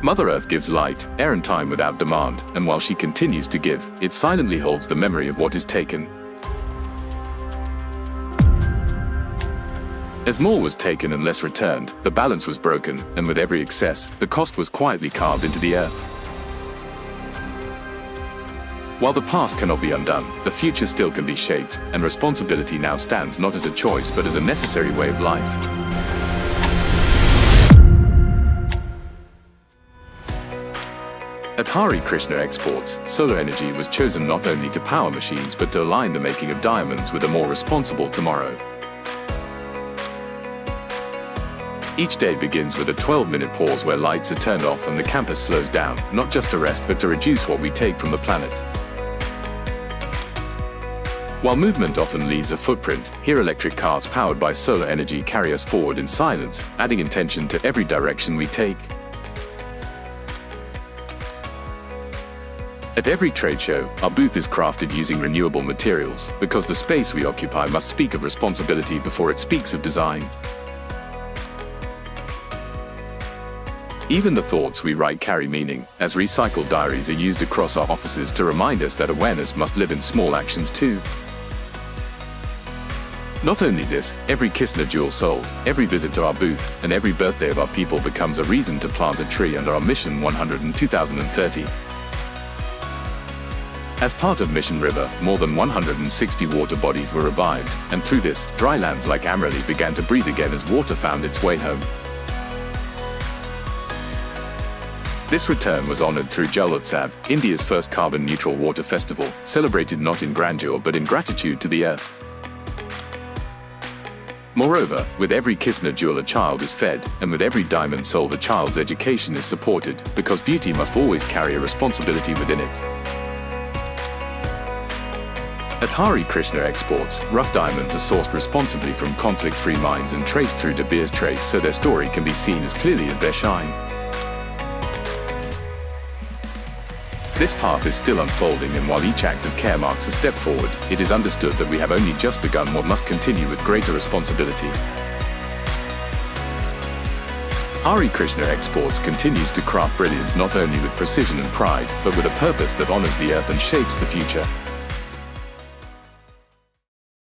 Mother Earth gives light, air and time without demand, and while she continues to give, it silently holds the memory of what is taken. As more was taken and less returned, the balance was broken, and with every excess, the cost was quietly carved into the earth. While the past cannot be undone, the future still can be shaped, and responsibility now stands not as a choice but as a necessary way of life. At Hari Krishna Exports, solar energy was chosen not only to power machines but to align the making of diamonds with a more responsible tomorrow. Each day begins with a 12-minute pause where lights are turned off and the campus slows down, not just to rest but to reduce what we take from the planet. While movement often leaves a footprint, here electric cars powered by solar energy carry us forward in silence, adding intention to every direction we take. At every trade show, our booth is crafted using renewable materials, because the space we occupy must speak of responsibility before it speaks of design. Even the thoughts we write carry meaning, as recycled diaries are used across our offices to remind us that awareness must live in small actions too. Not only this, every Kisna jewel sold, every visit to our booth, and every birthday of our people becomes a reason to plant a tree under our Mission 100 in 2030. As part of Mission River, more than 160 water bodies were revived, and through this, dry lands like Amreli began to breathe again as water found its way home. This return was honored through Jalotsav, India's first carbon-neutral water festival, celebrated not in grandeur but in gratitude to the earth. Moreover, with every Kisna jewel a child is fed, and with every diamond sold a child's education is supported, because beauty must always carry a responsibility within it. At Hari Krishna Exports, rough diamonds are sourced responsibly from conflict-free mines and traced through De Beers trade so their story can be seen as clearly as their shine. This path is still unfolding, and while each act of care marks a step forward, it is understood that we have only just begun what must continue with greater responsibility. Hari Krishna Exports continues to craft brilliance not only with precision and pride, but with a purpose that honors the earth and shapes the future.